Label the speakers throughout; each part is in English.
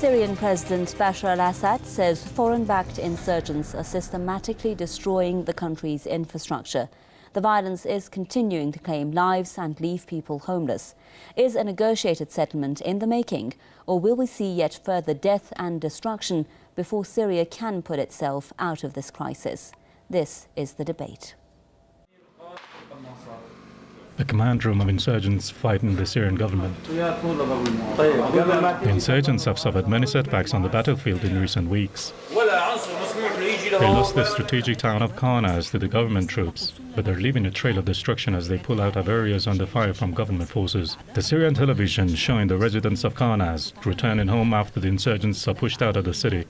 Speaker 1: Syrian President Bashar al-Assad says foreign-backed insurgents are systematically destroying the country's infrastructure. The violence is continuing to claim lives and leave people homeless. Is a negotiated settlement in the making, or will we see yet further death and destruction before Syria can put itself out of this crisis? This is the debate.
Speaker 2: The command room of insurgents fighting the Syrian government. The insurgents have suffered many setbacks on the battlefield in recent weeks. They lost the strategic town of Qarnas to the government troops, but they're leaving a trail of destruction as they pull out of areas under fire from government forces. The Syrian television showing the residents of Qarnas returning home after the insurgents are pushed out of the city.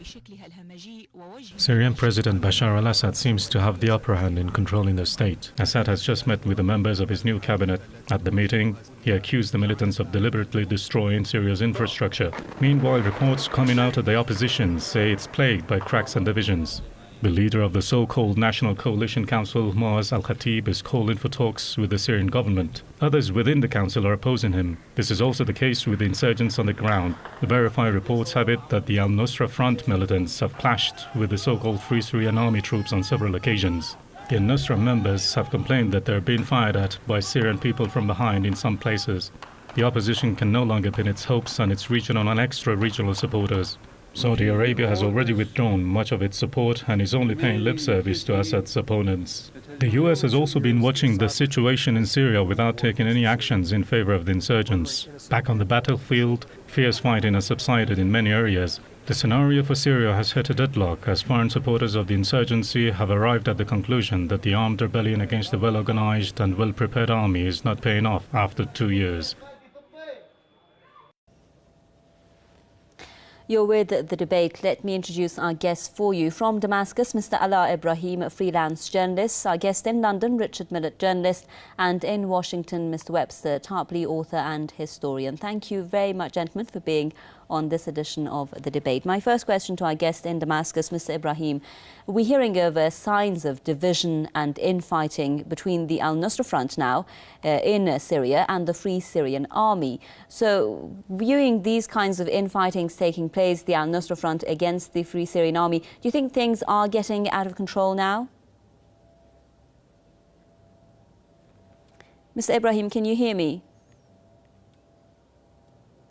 Speaker 2: Syrian President Bashar al-Assad seems to have the upper hand in controlling the state. Assad has just met with the members of his new cabinet. At the meeting, he accused the militants of deliberately destroying Syria's infrastructure. Meanwhile, reports coming out of the opposition say it's plagued by cracks and divisions. The leader of the so-called National Coalition Council, Moaz al-Khatib, is calling for talks with the Syrian government. Others within the council are opposing him. This is also the case with the insurgents on the ground. The verified reports have it that the al-Nusra Front militants have clashed with the so-called Free Syrian Army troops on several occasions. The al-Nusra members have complained that they're being fired at by Syrian people from behind in some places. The opposition can no longer pin its hopes on its regional and extra-regional supporters. Saudi Arabia has already withdrawn much of its support and is only paying lip service to Assad's opponents. The US has also been watching the situation in Syria without taking any actions in favor of the insurgents. Back on the battlefield, fierce fighting has subsided in many areas. The scenario for Syria has hit a deadlock as foreign supporters of the insurgency have arrived at the conclusion that the armed rebellion against the well-organized and well-prepared army is not paying off after 2 years.
Speaker 1: You're with the debate. Let me introduce our guests for you. From Damascus, Mr. Ala Ibrahim, a freelance journalist. Our guest in London, Richard Millett, journalist. And in Washington, Mr. Webster Tarpley, author and historian. Thank you very much, gentlemen, for being on this edition of the debate. My first question to our guest in Damascus, Mr. Ibrahim. We're hearing over signs of division and infighting between the al-Nusra Front now in Syria and the Free Syrian Army. So, viewing these kinds of infightings taking place, the al-Nusra Front against the Free Syrian Army, do you think things are getting out of control now? Mr. Ibrahim, can you hear me?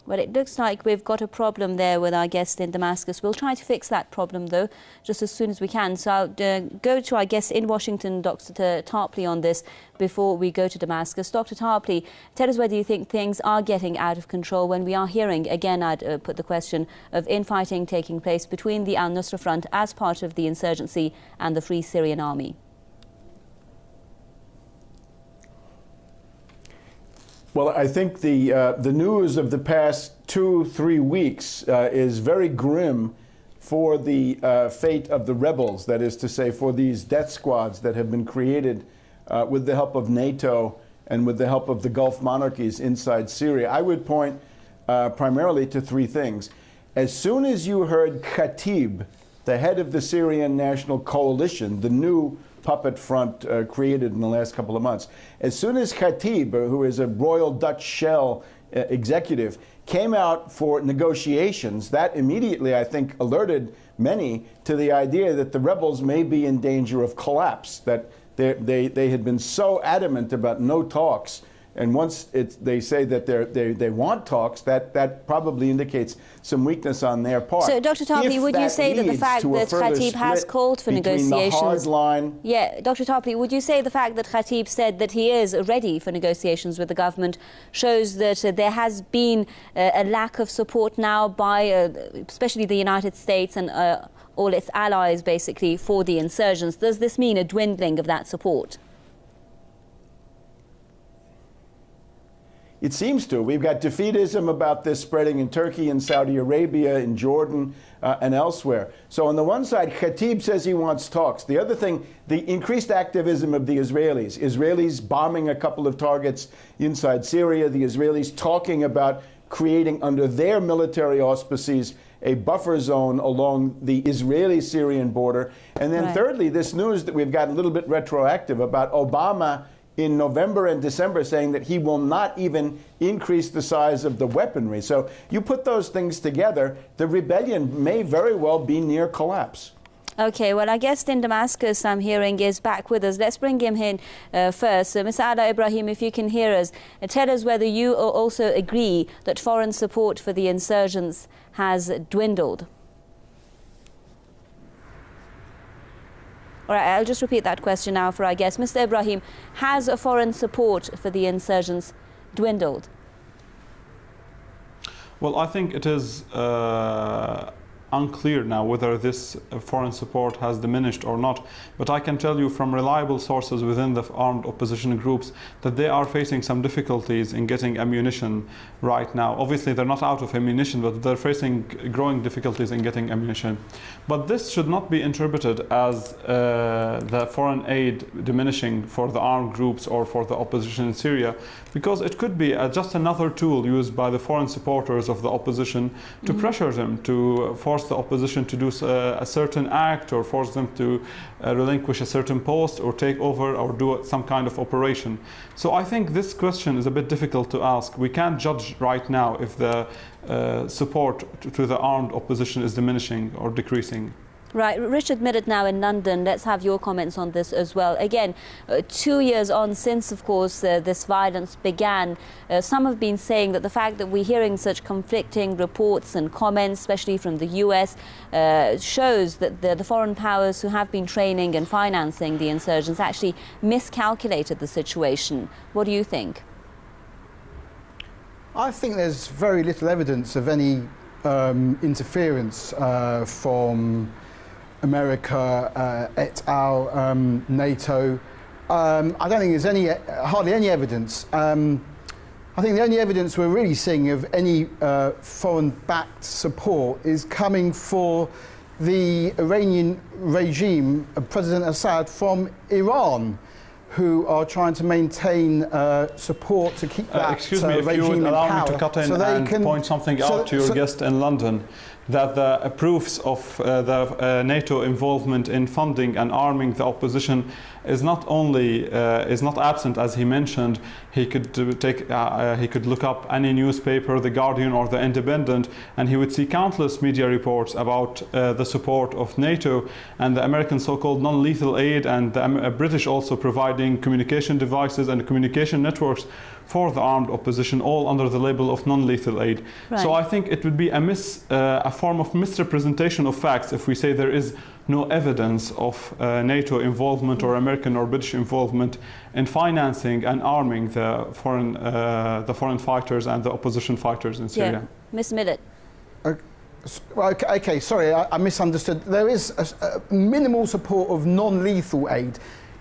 Speaker 1: Well, it looks like we've got a problem there with our guest in Damascus. We'll try to fix that problem, though, just as soon as we can. So I'll go to our guest in Washington, Dr. Tarpley, on this before we go to Damascus. Dr. Tarpley, tell us whether you think things are getting out of control when we are hearing, again, I'd put the question, of infighting taking place between the al-Nusra Front as part of the insurgency and the Free Syrian Army.
Speaker 3: Well, I think the news of the past 2-3 weeks is very grim for the fate of the rebels, that is to say, for these death squads that have been created with the help of NATO and with the help of the Gulf monarchies inside Syria. I would point primarily to 3 things. As soon as you heard Khatib, the head of the Syrian National Coalition, the new puppet front created in the last couple of months. As soon as Khatib, who is a Royal Dutch Shell executive, came out for negotiations, that immediately, I think, alerted many to the idea that the rebels may be in danger of collapse, that they had been so adamant about no talks. And once they say that they want talks, that probably indicates some weakness on their part.
Speaker 1: So, Dr. Tarpley, would you say that the fact that Khatib has called for negotiations... Yeah, Dr. Tarpley, would you say the fact that Khatib said that he is ready for negotiations with the government shows that there has been a lack of support now by especially the United States and all its allies, basically, for the insurgents? Does this mean a dwindling of that support?
Speaker 3: It seems to. We've got defeatism about this spreading in Turkey and Saudi Arabia, in Jordan, and elsewhere. So on the one side, Khatib says he wants talks. The other thing, the increased activism of the Israelis. Israelis bombing a couple of targets inside Syria. The Israelis talking about creating under their military auspices a buffer zone along the Israeli-Syrian border. And then thirdly, this news that we've got a little bit retroactive about Obama in November and December saying that he will not even increase the size of the weaponry. So you put those things together, the rebellion may very well be near collapse.
Speaker 1: Okay, well, our guest in Damascus, I'm hearing, is back with us. Let's bring him in first. Mr. Ala Ibrahim, if you can hear us, tell us whether you also agree that foreign support for the insurgents has dwindled. All right, I'll just repeat that question now for our guest. Mr. Ibrahim, has foreign support for the insurgents dwindled?
Speaker 4: Well, I think it is unclear now whether this foreign support has diminished or not. But I can tell you from reliable sources within the armed opposition groups that they are facing some difficulties in getting ammunition right now. Obviously, they're not out of ammunition, but they're facing growing difficulties in getting ammunition. But this should not be interpreted as the foreign aid diminishing for the armed groups or for the opposition in Syria, because it could be just another tool used by the foreign supporters of the opposition to pressure them, to force the opposition to do a certain act, or force them to relinquish a certain post, or take over, or do some kind of operation. So I think this question is a bit difficult to ask. We can't judge right now if the support to the armed opposition is diminishing or decreasing.
Speaker 1: Right, Richard Millett now in London. Let's have your comments on this as well. Again, 2 years on since, of course, this violence began, some have been saying that the fact that we're hearing such conflicting reports and comments, especially from the US, shows that the foreign powers who have been training and financing the insurgents actually miscalculated the situation. What do you think?
Speaker 5: I think there's very little evidence of any interference from America, et al., NATO. I don't think there's hardly any evidence. I think the only evidence we're really seeing of any foreign-backed support is coming for the Iranian regime of President Assad from Iran, who are trying to maintain support to keep that
Speaker 4: excuse me, if you would
Speaker 5: regime in
Speaker 4: allow
Speaker 5: power.
Speaker 4: me to cut in
Speaker 5: So they
Speaker 4: and
Speaker 5: can-
Speaker 4: point something out to your guest in London, that the proofs of the NATO involvement in funding and arming the opposition is not only is not absent, as he mentioned. He could he could look up any newspaper, The Guardian or The Independent, and he would see countless media reports about the support of NATO and the American so-called non-lethal aid, and the British also providing communication devices and communication networks for the armed opposition, all under the label of non-lethal aid.
Speaker 1: Right.
Speaker 4: So I think it would be a form of misrepresentation of facts if we say there is no evidence of NATO involvement or American or British involvement in financing and arming the foreign fighters and the opposition fighters in Syria.
Speaker 1: Yeah. Ms. Millett.
Speaker 5: Okay, sorry, I misunderstood. There is a minimal support of non-lethal aid.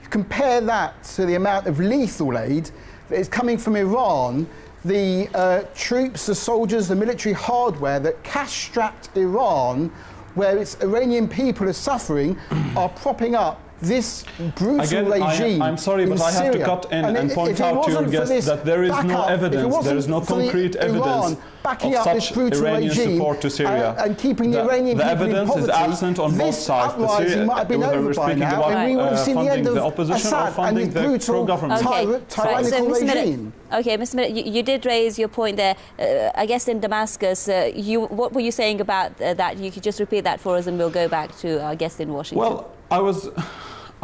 Speaker 5: Compare that to the amount of lethal aid that is coming from Iran. The troops, the soldiers, the military hardware that cash-strapped Iran, where its Iranian people are suffering, are propping up this brutal regime.
Speaker 4: I'm sorry, but I have to cut in and point out to your guest that there is no evidence, there is no concrete evidence
Speaker 5: backing
Speaker 4: of
Speaker 5: up this
Speaker 4: such
Speaker 5: brutal
Speaker 4: Iranian
Speaker 5: regime
Speaker 4: support to Syria.
Speaker 5: And keeping the Iranian people in poverty.
Speaker 4: The evidence is absent on both sides.
Speaker 5: This uprising might have been over by now, and we would have seen the end of Assad and his brutal, tyrannical regime.
Speaker 1: Okay, Mr. Millett, you did raise your point there. I guess in Damascus, what were you saying about that? You could just repeat that for us and we'll go back to our guest in Washington.
Speaker 4: Well,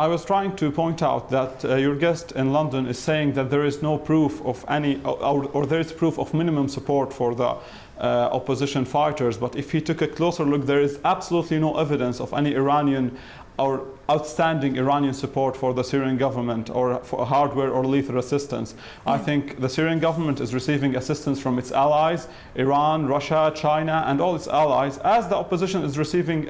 Speaker 4: I was trying to point out that your guest in London is saying that there is no proof of any, or there is proof of minimum support for the opposition fighters. But if he took a closer look, there is absolutely no evidence of any Iranian or outstanding Iranian support for the Syrian government or for hardware or lethal assistance. I think the Syrian government is receiving assistance from its allies, Iran, Russia, China, and all its allies, as the opposition is receiving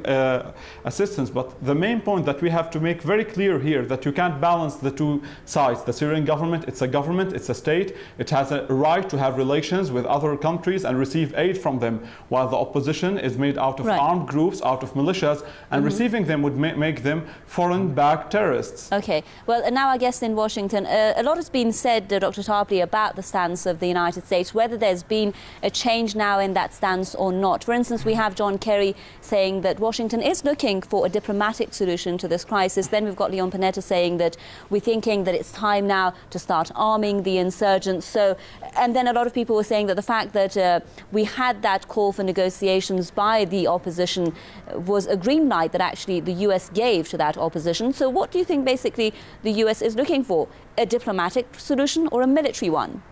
Speaker 4: assistance. But the main point that we have to make very clear here, that you can't balance the two sides. The Syrian government, it's a state, it has a right to have relations with other countries and receive aid from them, while the opposition is made out of armed groups, out of militias, and receiving them would make them foreign-backed terrorists.
Speaker 1: Okay. Well, now I guess in Washington, a lot has been said, Dr. Tarpley, about the stance of the United States, whether there's been a change now in that stance or not. For instance, we have John Kerry saying that Washington is looking for a diplomatic solution to this crisis. Then we've got Leon Panetta saying that we're thinking that it's time now to start arming the insurgents. So, and then a lot of people were saying that the fact that we had that call for negotiations by the opposition was a green light that actually the US gave to that opposition. So what do you think basically the US is looking for? A diplomatic solution or a military one?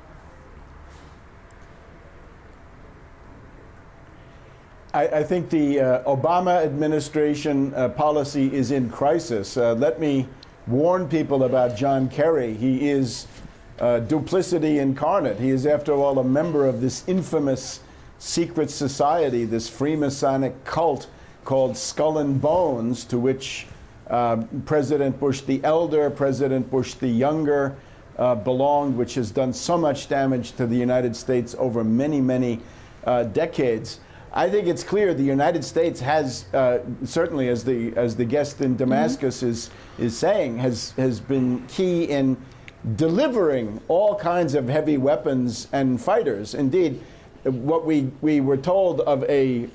Speaker 3: I think the Obama administration policy is in crisis. Let me warn people about John Kerry. He is duplicity incarnate. He is, after all, a member of this infamous secret society, this Freemasonic cult called Skull and Bones, to which President Bush the Elder, President Bush the Younger belonged, which has done so much damage to the United States over many, many decades. I think it's clear the United States has, certainly as the guest in Damascus is saying, has been key in delivering all kinds of heavy weapons and fighters. Indeed, what we were told of a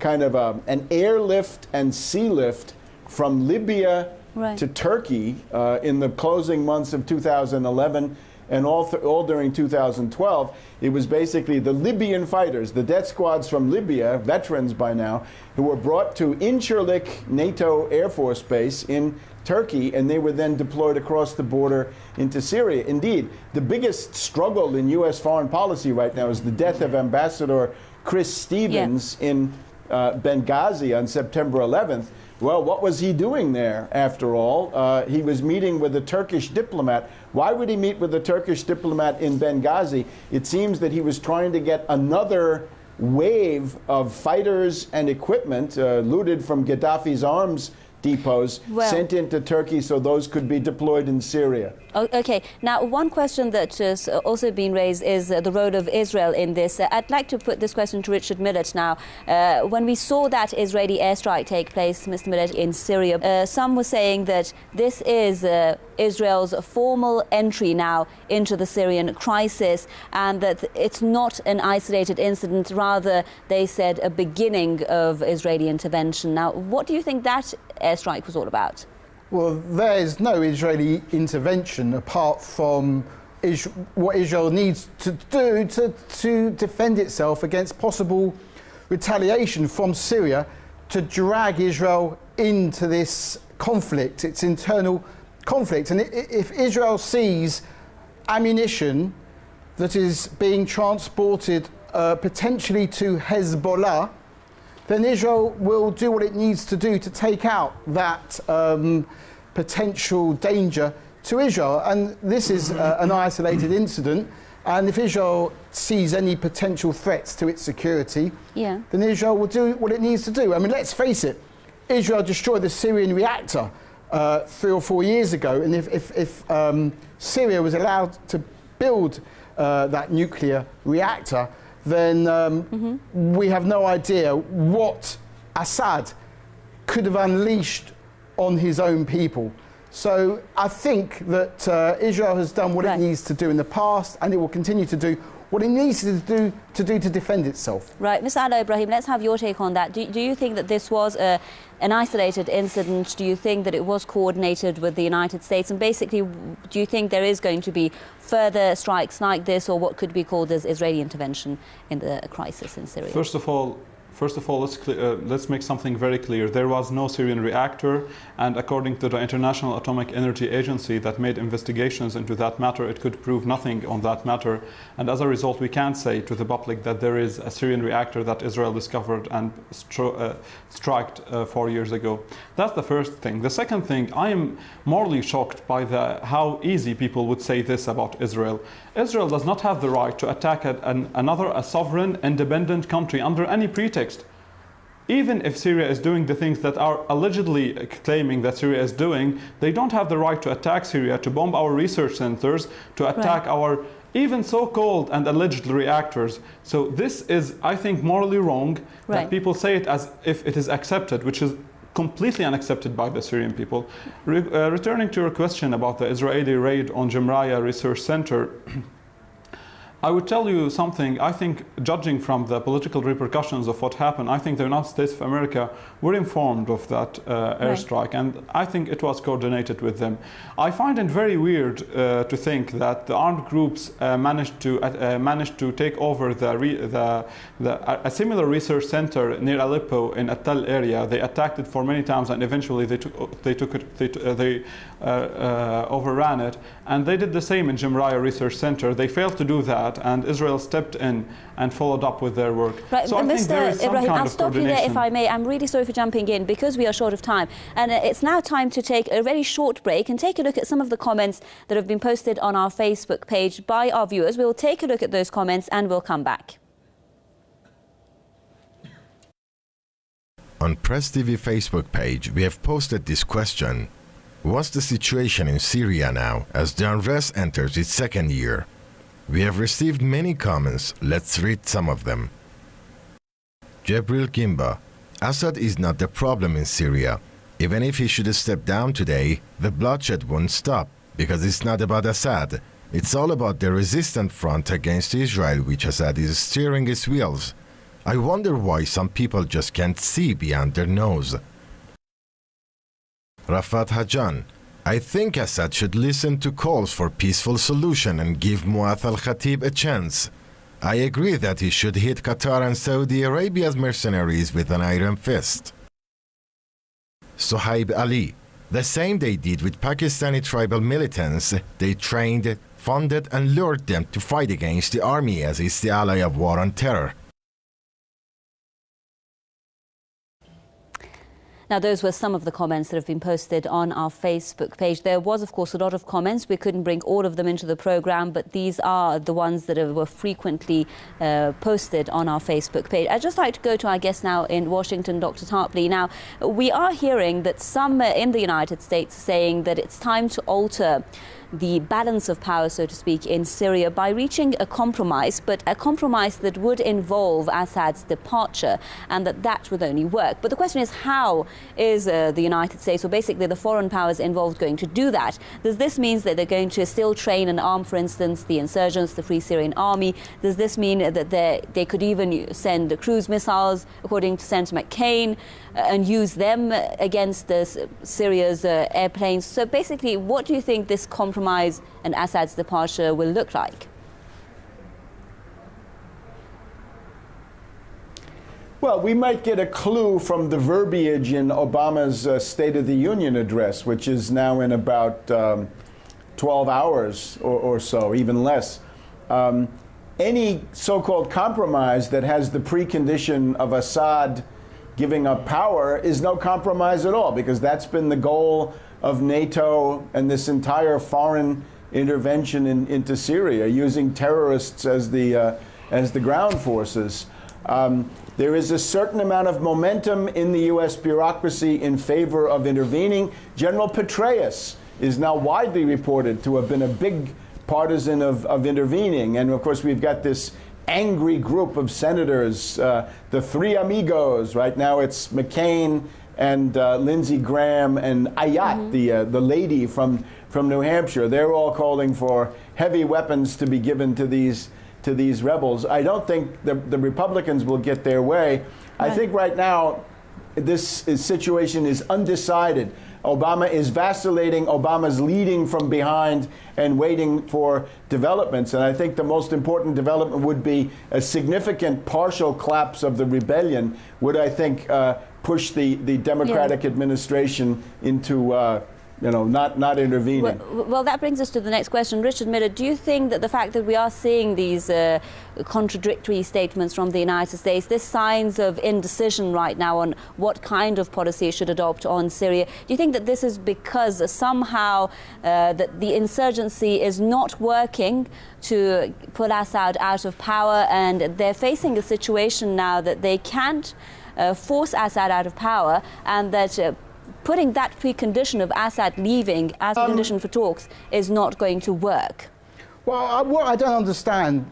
Speaker 3: kind of an airlift and sea lift from Libya to Turkey in the closing months of 2011 and all during 2012. It was basically the Libyan fighters, the death squads from Libya, veterans by now, who were brought to Incirlik NATO Air Force Base in Turkey, and they were then deployed across the border into Syria. Indeed, the biggest struggle in U.S. foreign policy right now is the death of Ambassador Chris Stevens in Benghazi on September 11th. Well, what was he doing there, after all? He was meeting with a Turkish diplomat. Why would he meet with a Turkish diplomat in Benghazi? It seems that he was trying to get another wave of fighters and equipment looted from Gaddafi's arms depots sent into Turkey so those could be deployed in Syria.
Speaker 1: Okay. Now, one question that has also been raised is the role of Israel in this. I'd like to put this question to Richard Millett now. When we saw that Israeli airstrike take place, Mr. Millett, in Syria, some were saying that this is Israel's formal entry now into the Syrian crisis and that it's not an isolated incident, rather, they said, a beginning of Israeli intervention. Now, what do you think that airstrike was all about?
Speaker 5: Well, there is no Israeli intervention apart from what Israel needs to do to defend itself against possible retaliation from Syria, to drag Israel into this conflict, its internal conflict. And if Israel sees ammunition that is being transported potentially to Hezbollah, then Israel will do what it needs to do to take out that potential danger to Israel. And this is an isolated incident. And if Israel sees any potential threats to its security, then Israel will do what it needs to do. I mean, let's face it, Israel destroyed the Syrian reactor 3 or 4 years ago. And if Syria was allowed to build that nuclear reactor, then we have no idea what Assad could have unleashed on his own people. So I think that Israel has done what it needs to do in the past, and it will continue to do what it needs to do to defend itself.
Speaker 1: Right. Mr. Ala Ibrahim, let's have your take on that. Do you think that this was an isolated incident? Do you think that it was coordinated with the United States? And basically, do you think there is going to be further strikes like this, or what could be called as Israeli intervention in the crisis in Syria?
Speaker 4: First of all, let's make something very clear. There was no Syrian reactor, and according to the International Atomic Energy Agency that made investigations into that matter, it could prove nothing on that matter. And as a result, we can't say to the public that there is a Syrian reactor that Israel discovered and striked 4 years ago. That's the first thing. The second thing, I am morally shocked by how easy people would say this about Israel. Israel does not have the right to attack a sovereign, independent country under any pretext. Even if Syria is doing the things that are allegedly claiming that Syria is doing, they don't have the right to attack Syria, to bomb our research centers, to attack our even so-called and alleged reactors. So this is, I think, morally wrong, that people say it as if it is accepted, which is completely unaccepted by the Syrian people. Returning to your question about the Israeli raid on Jemraya Research Center, I would tell you something. I think, judging from the political repercussions of what happened, I think the United States of America were informed of that airstrike, and I think it was coordinated with them. I find it very weird to think that the armed groups managed to take over a similar research center near Aleppo in Tel area. They attacked it for many times, and eventually they overran it. And they did the same in Jemraya Research Center. They failed to do that, and Israel stepped in and followed up with their work.
Speaker 1: Right,
Speaker 4: so I think there is some
Speaker 1: Ibrahim,
Speaker 4: kind
Speaker 1: I'll
Speaker 4: of
Speaker 1: stop you there if I may. I'm really sorry for jumping in because we are short of time. And it's now time to take a very short break and take a look at some of the comments that have been posted on our Facebook page by our viewers. We'll take a look at those comments and we'll come back.
Speaker 6: On Press TV Facebook page, we have posted this question. What's the situation in Syria now, as the unrest enters its second year? We have received many comments. Let's read some of them. Jabril Gimba: Assad is not the problem in Syria. Even if he should step down today, the bloodshed won't stop, because it's not about Assad. It's all about the resistant front against Israel, which Assad is steering its wheels. I wonder why some people just can't see beyond their nose. Rafat Hajan: I think Assad should listen to calls for peaceful solution and give Moaz al-Khatib a chance. I agree that he should hit Qatar and Saudi Arabia's mercenaries with an iron fist. Sohaib Ali: the same they did with Pakistani tribal militants. They trained, funded and lured them to fight against the army, as is the ally of war on terror.
Speaker 1: Now, those were some of the comments that have been posted on our Facebook page. There was, of course, a lot of comments. We couldn't bring all of them into the programme, but these are the ones that were frequently posted on our Facebook page. I'd just like to go to our guest now in Washington, Dr. Tarpley. Now, we are hearing that some in the United States are saying that it's time to alter the balance of power, so to speak, in Syria by reaching a compromise, but a compromise that would involve Assad's departure, and that would only work. But the question is, how is the United States, or basically the foreign powers involved, going to do that? Does this mean that they're going to still train and arm, for instance, the insurgents, the Free Syrian Army? Does this mean that they could even send cruise missiles, according to Senator McCain, and use them against Syria's airplanes? So basically, what do you think this compromise and Assad's departure will look like?
Speaker 3: Well, we might get a clue from the verbiage in Obama's State of the Union address, which is now in about 12 hours or so, even less. Any so-called compromise that has the precondition of Assad giving up power is no compromise at all, because that's been the goal of NATO and this entire foreign intervention into Syria, using terrorists as the ground forces. There is a certain amount of momentum in the U.S. bureaucracy in favor of intervening. General Petraeus is now widely reported to have been a big partisan of intervening. And of course, we've got this angry group of senators, the three amigos. Right now it's McCain and Lindsey Graham and Ayat, the lady from New Hampshire. They're all calling for heavy weapons to be given to these rebels. I don't think the Republicans will get their way. Right. I think right now this situation is undecided. Obama is vacillating. Obama's leading from behind and waiting for developments. And I think the most important development would be a significant partial collapse of the rebellion, would, I think, push the Democratic administration into not intervening.
Speaker 1: Well, that brings us to the next question. Richard Miller, do you think that the fact that we are seeing these contradictory statements from the United States, this signs of indecision right now on what kind of policy it should adopt on Syria, do you think that this is because somehow that the insurgency is not working to pull Assad out of power, and they're facing a situation now that they can't force Assad out of power, and that putting that precondition of Assad leaving as a condition for talks is not going to work?
Speaker 5: Well, what I don't understand,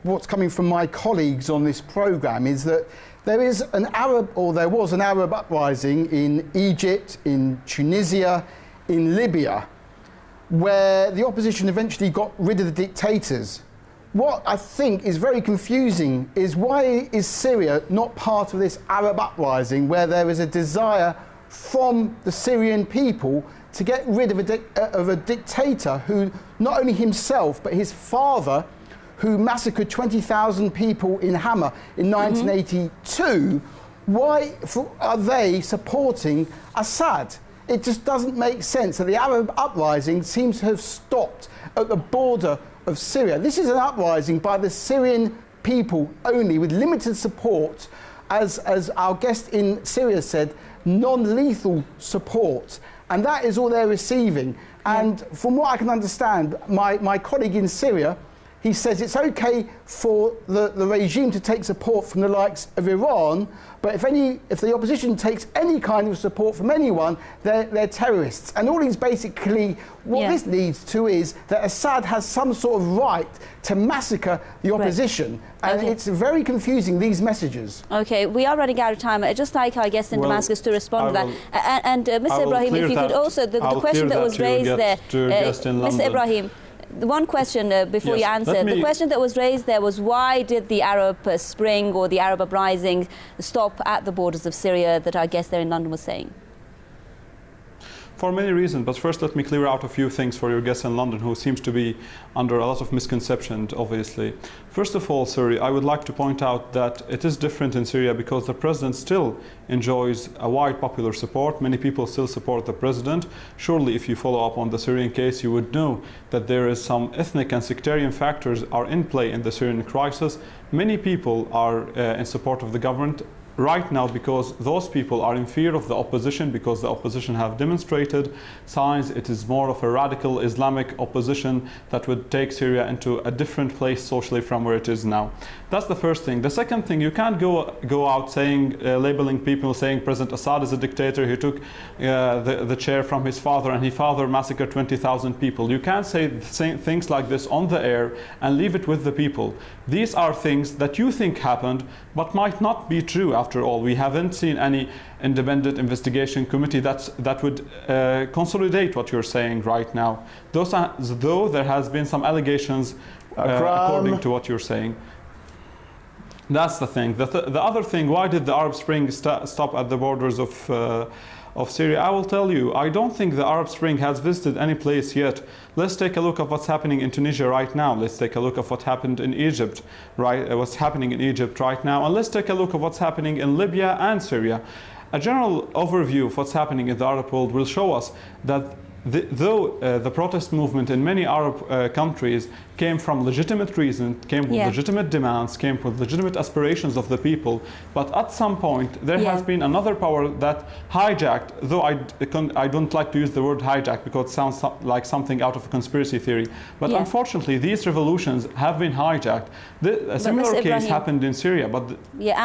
Speaker 5: what's coming from my colleagues on this programme, is that there was an Arab uprising in Egypt, in Tunisia, in Libya, where the opposition eventually got rid of the dictators. What I think is very confusing is, why is Syria not part of this Arab uprising, where there is a desire from the Syrian people to get rid of a dictator who, not only himself, but his father, who massacred 20,000 people in Hama in 1982, why are they supporting Assad? It just doesn't make sense. So the Arab uprising seems to have stopped at the border of Syria. This is an uprising by the Syrian people only, with limited support, as our guest in Syria said, non-lethal support. And that is all they're receiving. And from what I can understand, my colleague in Syria, he says it's okay for the regime to take support from the likes of Iran, but if the opposition takes any kind of support from anyone, they're terrorists. And all he's basically, what this leads to is that Assad has some sort of right to massacre the opposition. Right. And it's very confusing, these messages. Okay, we are running out of time. I'd just like our guest in Damascus to respond to that. And Mr. Ibrahim, if you could also, the question that was raised there, Mr. Ibrahim, the one question before you answer, the question that was raised there was, why did the Arab Spring or the Arab uprising stop at the borders of Syria, that our guest there in London was saying? For many reasons, but first let me clear out a few things for your guest in London, who seems to be under a lot of misconception, obviously. First of all, sir, I would like to point out that it is different in Syria because the president still enjoys a wide popular support. Many people still support the president. Surely, if you follow up on the Syrian case, you would know that there is some ethnic and sectarian factors are in play in the Syrian crisis. Many people are in support of the government right now because those people are in fear of the opposition, because the opposition have demonstrated signs it is more of a radical Islamic opposition that would take Syria into a different place socially from where it is now. That's the first thing. The second thing, you can't go out saying, labeling people, saying President Assad is a dictator, he took the chair from his father and his father massacred 20,000 people. You can't say things like this on the air and leave it with the people. These are things that you think happened but might not be true. After all, we haven't seen any independent investigation committee that would consolidate what you're saying right now. Though there has been some allegations according to what you're saying. That's the thing. The other thing, why did the Arab Spring stop at the borders of Syria? I will tell you, I don't think the Arab Spring has visited any place yet. Let's take a look at what's happening in Tunisia right now. Let's take a look at what happened in Egypt, what's happening in Egypt right now. And let's take a look at what's happening in Libya and Syria. A general overview of what's happening in the Arab world will show us that though the protest movement in many Arab countries came from legitimate reasons, came with legitimate demands, came with legitimate aspirations of the people, but at some point there has been another power that hijacked, though I don't like to use the word hijack because it sounds like something out of a conspiracy theory, but unfortunately these revolutions have been hijacked. A similar case happened in Syria. But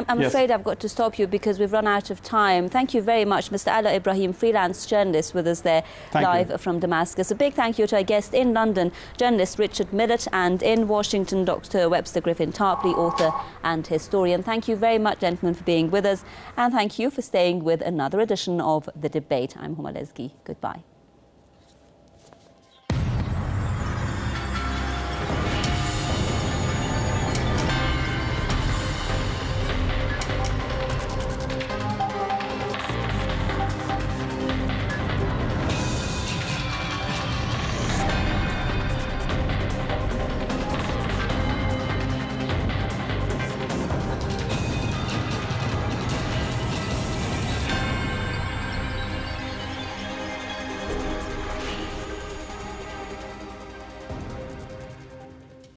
Speaker 5: I'm afraid I've got to stop you because we've run out of time. Thank you very much, Mr. Ala Ibrahim, freelance journalist with us there live from Damascus. A big thank you to our guest in London, journalist Richard Millett, and in Washington, Dr. Webster Tarpley, author and historian. Thank you very much, gentlemen, for being with us, and thank you for staying with another edition of The Debate. I'm Huma Lesgi. Goodbye.